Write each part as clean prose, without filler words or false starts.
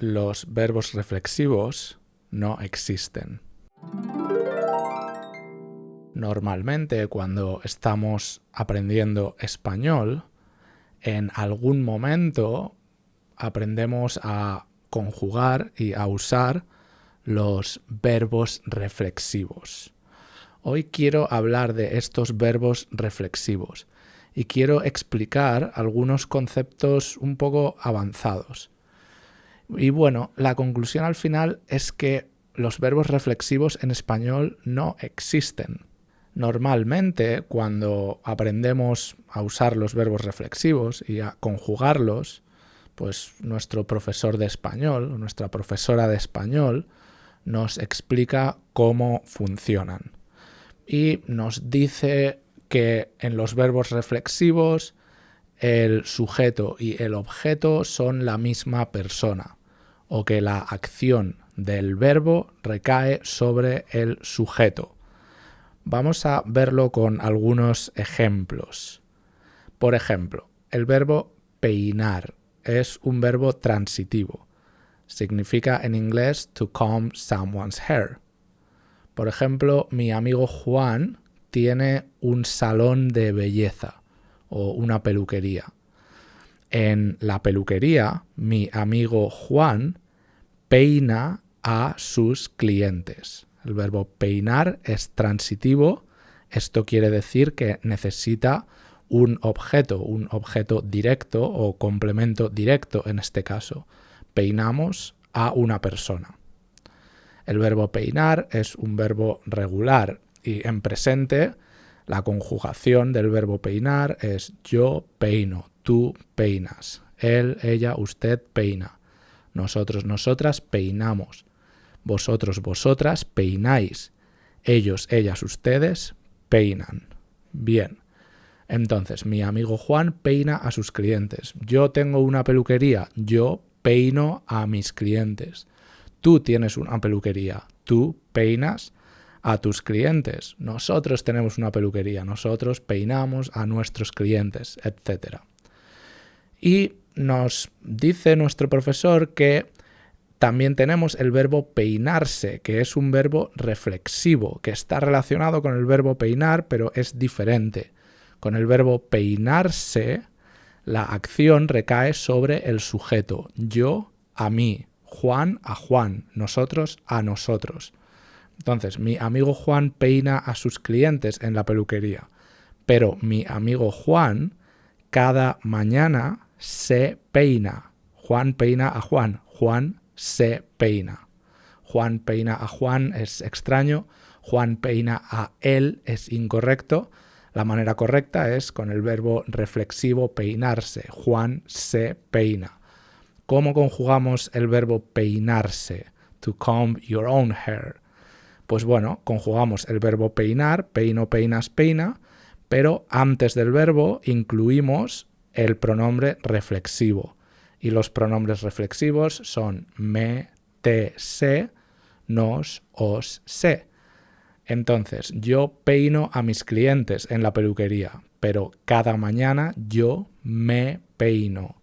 los verbos reflexivos no existen. Normalmente, cuando estamos aprendiendo español, en algún momento aprendemos a conjugar y a usar los verbos reflexivos. Hoy quiero hablar de estos verbos reflexivos y quiero explicar algunos conceptos un poco avanzados. Y bueno, la conclusión al final es que los verbos reflexivos en español no existen. Normalmente, cuando aprendemos a usar los verbos reflexivos y a conjugarlos, pues nuestro profesor de español o nuestra profesora de español nos explica cómo funcionan. Y nos dice que en los verbos reflexivos el sujeto y el objeto son la misma persona, o que la acción del verbo recae sobre el sujeto. Vamos a verlo con algunos ejemplos. Por ejemplo, el verbo peinar es un verbo transitivo. Significa en inglés to comb someone's hair. Por ejemplo, mi amigo Juan tiene un salón de belleza o una peluquería. En la peluquería, mi amigo Juan peina a sus clientes. El verbo peinar es transitivo. Esto quiere decir que necesita un objeto directo o complemento directo en este caso. Peinamos a una persona. El verbo peinar es un verbo regular y en presente la conjugación del verbo peinar es yo peino, tú peinas, él, ella, usted peina, nosotros, nosotras peinamos, vosotros, vosotras peináis, ellos, ellas, ustedes peinan. Bien. Entonces, mi amigo Juan peina a sus clientes. Yo tengo una peluquería, yo peino a mis clientes. Tú tienes una peluquería, tú peinas a tus clientes. Nosotros tenemos una peluquería, nosotros peinamos a nuestros clientes, etc. Y nos dice nuestro profesor que también tenemos el verbo peinarse, que es un verbo reflexivo, que está relacionado con el verbo peinar, pero es diferente. Con el verbo peinarse, la acción recae sobre el sujeto. Yo a mí, Juan a Juan, nosotros a nosotros. Entonces, mi amigo Juan peina a sus clientes en la peluquería, pero mi amigo Juan cada mañana se peina. Juan peina a Juan, Juan se peina. Juan peina a Juan es extraño, Juan peina a él es incorrecto. La manera correcta es con el verbo reflexivo peinarse. Juan se peina. ¿Cómo conjugamos el verbo peinarse? To comb your own hair. Pues bueno, conjugamos el verbo peinar, peino, peinas, peina, pero antes del verbo incluimos el pronombre reflexivo. Y los pronombres reflexivos son me, te, se, nos, os, se. Entonces, yo peino a mis clientes en la peluquería, pero cada mañana yo me peino.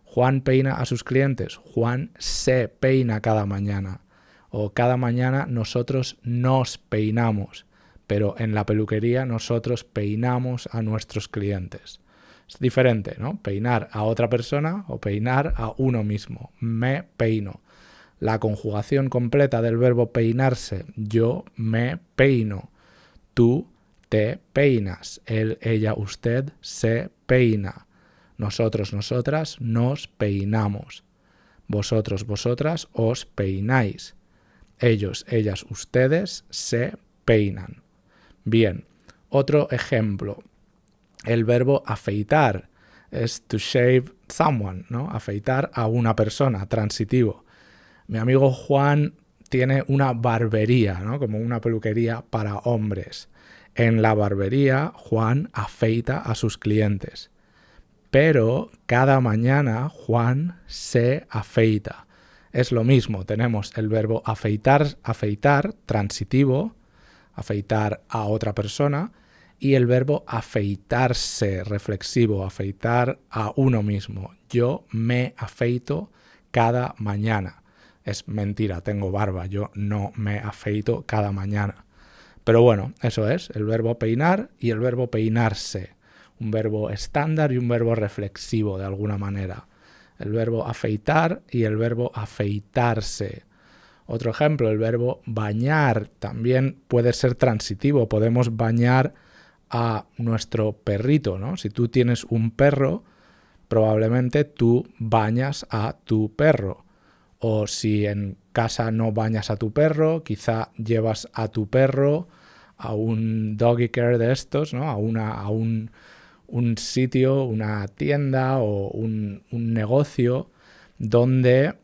Juan peina a sus clientes, Juan se peina cada mañana. O cada mañana nosotros nos peinamos, pero en la peluquería nosotros peinamos a nuestros clientes. Es diferente, ¿no? Peinar a otra persona o peinar a uno mismo. Me peino. La conjugación completa del verbo peinarse, yo me peino, tú te peinas, él, ella, usted se peina, nosotros, nosotras nos peinamos, vosotros, vosotras os peináis, ellos, ellas, ustedes se peinan. Bien, otro ejemplo, el verbo afeitar es to shave someone, ¿no? Afeitar a una persona, transitivo. Mi amigo Juan tiene una barbería, ¿no? Como una peluquería para hombres. En la barbería, Juan afeita a sus clientes. Pero cada mañana Juan se afeita. Es lo mismo, tenemos el verbo afeitar, afeitar, transitivo, afeitar a otra persona, y el verbo afeitarse, reflexivo, afeitar a uno mismo. Yo me afeito cada mañana. Es mentira, tengo barba, yo no me afeito cada mañana. Pero bueno, eso es, el verbo peinar y el verbo peinarse. Un verbo estándar y un verbo reflexivo de alguna manera. El verbo afeitar y el verbo afeitarse. Otro ejemplo, el verbo bañar también puede ser transitivo. Podemos bañar a nuestro perrito, ¿no? Si tú tienes un perro, probablemente tú bañas a tu perro. O si en casa no bañas a tu perro, quizá llevas a tu perro a un doggy care de estos, ¿no? A un sitio, una tienda o un negocio donde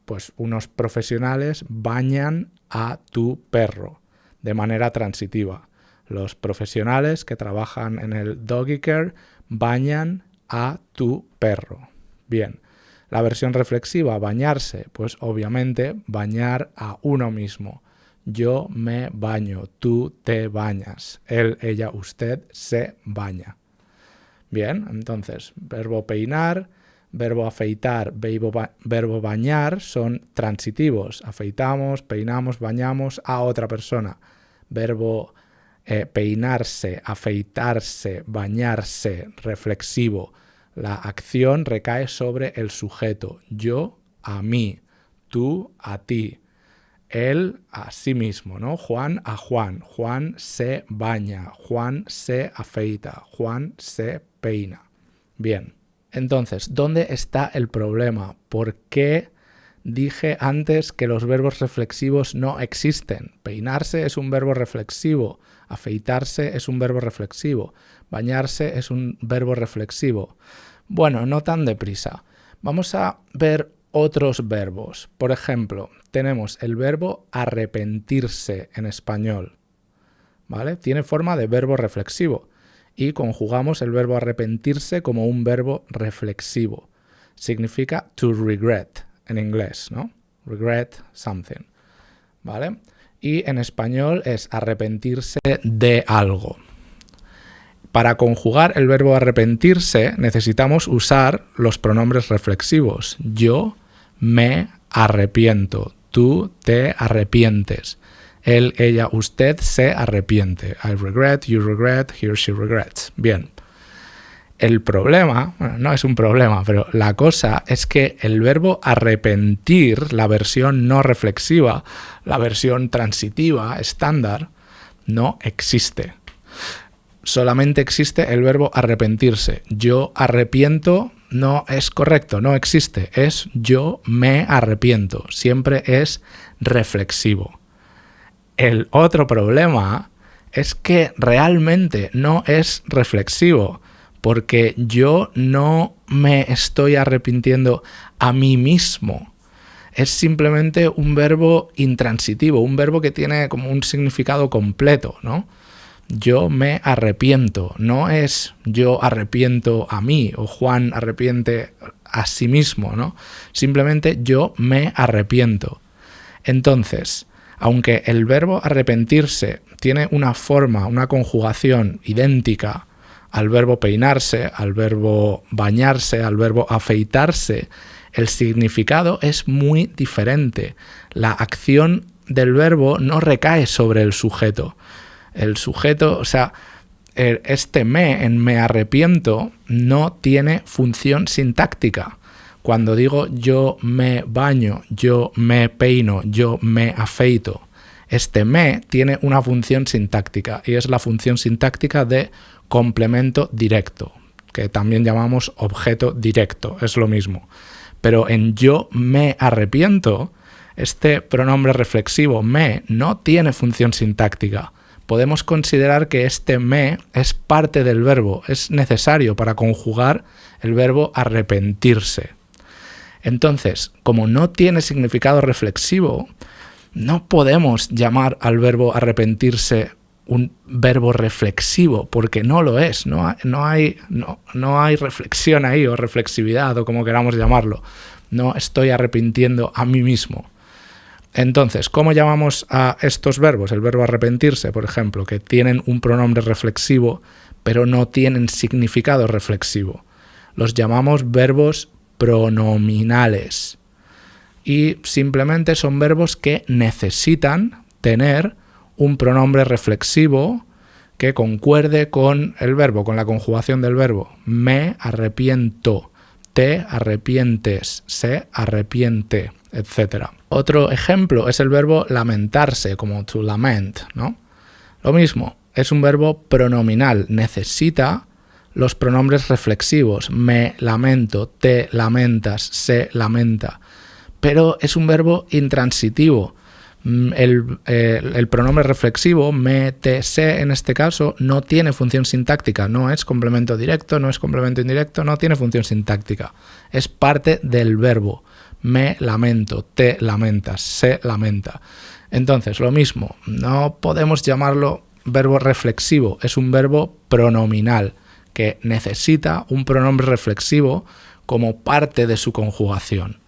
pues unos profesionales bañan a tu perro de manera transitiva. Los profesionales que trabajan en el doggy care bañan a tu perro. Bien, la versión reflexiva, bañarse, pues obviamente bañar a uno mismo. Yo me baño, tú te bañas, él, ella, usted se baña. Bien, entonces, verbo peinar, verbo afeitar, verbo bañar son transitivos. Afeitamos, peinamos, bañamos a otra persona. Verbo peinarse, afeitarse, bañarse, reflexivo. La acción recae sobre el sujeto. Yo a mí, tú a ti, él a sí mismo, ¿no? Juan a Juan. Juan se baña, Juan se afeita, Juan se peina. Bien, entonces, ¿dónde está el problema? ¿Por qué dije antes que los verbos reflexivos no existen? Peinarse es un verbo reflexivo, afeitarse es un verbo reflexivo, bañarse es un verbo reflexivo. Bueno, no tan deprisa. Vamos a ver otros verbos. Por ejemplo, tenemos el verbo arrepentirse en español, ¿vale? Tiene forma de verbo reflexivo y conjugamos el verbo arrepentirse como un verbo reflexivo. Significa to regret en inglés, ¿no? Regret something, ¿vale? Y en español es arrepentirse de algo. Para conjugar el verbo arrepentirse necesitamos usar los pronombres reflexivos. Yo me arrepiento. Tú te arrepientes. Él, ella, usted se arrepiente. I regret, you regret, he or she regrets. Bien. El problema, bueno, no es un problema, pero la cosa es que el verbo arrepentir, la versión no reflexiva, la versión transitiva, estándar, no existe. Solamente existe el verbo arrepentirse. Yo arrepiento no es correcto, no existe. Es yo me arrepiento. Siempre es reflexivo. El otro problema es que realmente no es reflexivo, porque yo no me estoy arrepintiendo a mí mismo. Es simplemente un verbo intransitivo, un verbo que tiene como un significado completo, ¿no? Yo me arrepiento, no es yo arrepiento a mí o Juan arrepiente a sí mismo, ¿no? Simplemente yo me arrepiento. Entonces, aunque el verbo arrepentirse tiene una forma, una conjugación idéntica al verbo peinarse, al verbo bañarse, al verbo afeitarse, el significado es muy diferente. La acción del verbo no recae sobre el sujeto. El sujeto, o sea, este me en me arrepiento no tiene función sintáctica. Cuando digo yo me baño, yo me peino, yo me afeito, este me tiene una función sintáctica y es la función sintáctica de complemento directo, que también llamamos objeto directo, es lo mismo. Pero en yo me arrepiento, este pronombre reflexivo me no tiene función sintáctica. Podemos considerar que este me es parte del verbo, es necesario para conjugar el verbo arrepentirse. Entonces, como no tiene significado reflexivo, no podemos llamar al verbo arrepentirse un verbo reflexivo, porque no lo es, no hay reflexión ahí o reflexividad o como queramos llamarlo. No estoy arrepintiendo a mí mismo. Entonces, ¿cómo llamamos a estos verbos? El verbo arrepentirse, por ejemplo, que tienen un pronombre reflexivo, pero no tienen significado reflexivo. Los llamamos verbos pronominales. Y simplemente son verbos que necesitan tener un pronombre reflexivo que concuerde con el verbo, con la conjugación del verbo. Me arrepiento, te arrepientes, se arrepiente, etc. Otro ejemplo es el verbo lamentarse, como to lament, ¿no? Lo mismo, es un verbo pronominal, necesita los pronombres reflexivos. Me lamento, te lamentas, se lamenta. Pero es un verbo intransitivo. El pronombre reflexivo, me, te, se, en este caso, no tiene función sintáctica. No es complemento directo, no es complemento indirecto, no tiene función sintáctica. Es parte del verbo. Me lamento, te lamentas, se lamenta. Entonces, lo mismo, no podemos llamarlo verbo reflexivo, es un verbo pronominal que necesita un pronombre reflexivo como parte de su conjugación.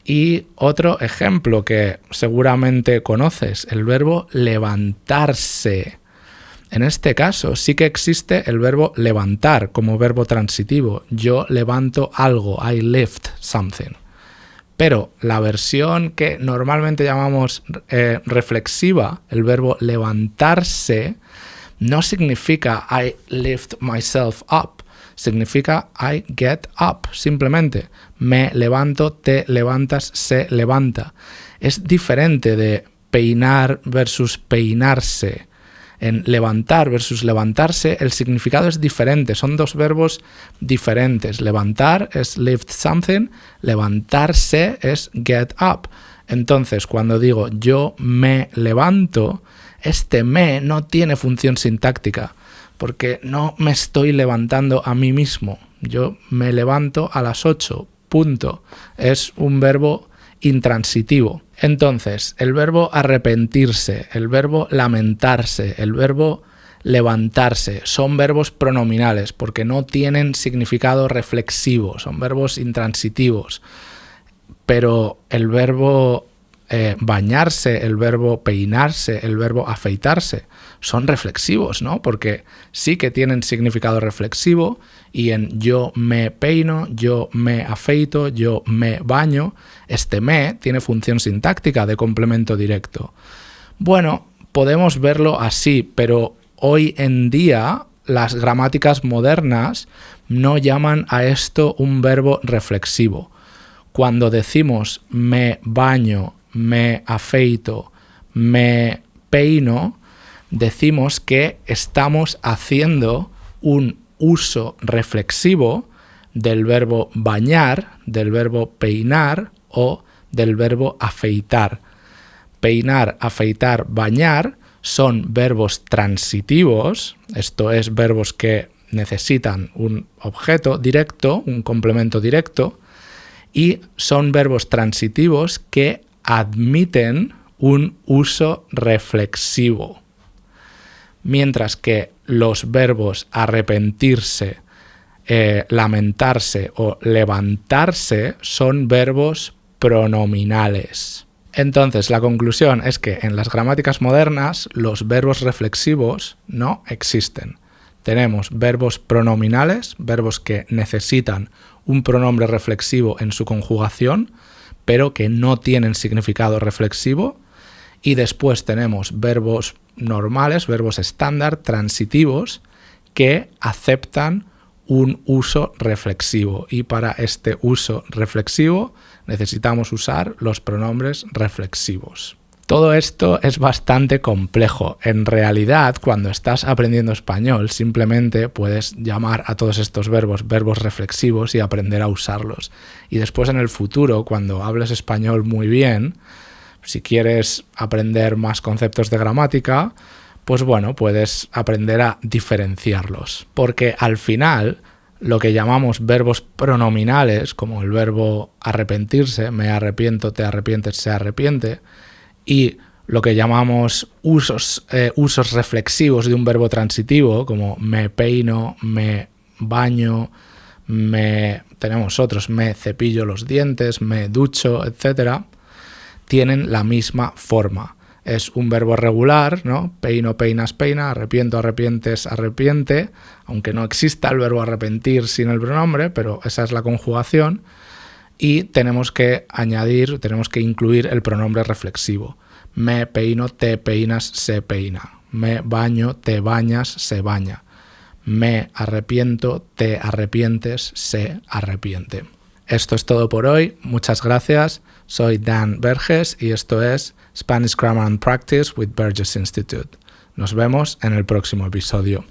Y otro ejemplo que seguramente conoces, el verbo levantarse. En este caso sí que existe el verbo levantar como verbo transitivo. Yo levanto algo, I lift something. Pero la versión que normalmente llamamos reflexiva, el verbo levantarse, no significa I lift myself up, significa I get up, simplemente. Me levanto, te levantas, se levanta. Es diferente de peinar versus peinarse. En levantar versus levantarse, el significado es diferente, son dos verbos diferentes. Levantar es lift something, levantarse es get up. Entonces, cuando digo yo me levanto, este me no tiene función sintáctica, porque no me estoy levantando a mí mismo. Yo me levanto a las 8, punto. Es un verbo intransitivo. Entonces, el verbo arrepentirse, el verbo lamentarse, el verbo levantarse son verbos pronominales porque no tienen significado reflexivo, son verbos intransitivos. Pero el verbo bañarse, el verbo peinarse, el verbo afeitarse son reflexivos, ¿no? Porque sí que tienen significado reflexivo y en yo me peino, yo me afeito, yo me baño, este me tiene función sintáctica de complemento directo. Bueno, podemos verlo así, pero hoy en día las gramáticas modernas no llaman a esto un verbo reflexivo. Cuando decimos me baño, me afeito, me peino, decimos que estamos haciendo un uso reflexivo del verbo bañar, del verbo peinar o del verbo afeitar. Peinar, afeitar, bañar son verbos transitivos, esto es, verbos que necesitan un objeto directo, un complemento directo, y son verbos transitivos que admiten un uso reflexivo. Mientras que los verbos arrepentirse, lamentarse o levantarse son verbos pronominales. Entonces, la conclusión es que en las gramáticas modernas los verbos reflexivos no existen. Tenemos verbos pronominales, verbos que necesitan un pronombre reflexivo en su conjugación, pero que no tienen significado reflexivo. Y después tenemos verbos normales, verbos estándar, transitivos, que aceptan un uso reflexivo. Y para este uso reflexivo necesitamos usar los pronombres reflexivos. Todo esto es bastante complejo. En realidad, cuando estás aprendiendo español, simplemente puedes llamar a todos estos verbos reflexivos y aprender a usarlos. Y después en el futuro, cuando hables español muy bien, si quieres aprender más conceptos de gramática, pues bueno, puedes aprender a diferenciarlos. Porque al final, lo que llamamos verbos pronominales, como el verbo arrepentirse, me arrepiento, te arrepientes, se arrepiente, y lo que llamamos usos reflexivos de un verbo transitivo, como me peino, me baño, tenemos otros, me cepillo los dientes, me ducho, etc., tienen la misma forma. es un verbo regular, ¿no? Peino, peinas, peina, arrepiento, arrepientes, arrepiente, aunque no exista el verbo arrepentir sin el pronombre, pero esa es la conjugación. Y tenemos que añadir, tenemos que incluir el pronombre reflexivo. Me peino, te peinas, se peina. Me baño, te bañas, se baña. Me arrepiento, te arrepientes, se arrepiente. Esto es todo por hoy. Muchas gracias. Soy Dan Verges y esto es Spanish Grammar and Practice with Burgess Institute. Nos vemos en el próximo episodio.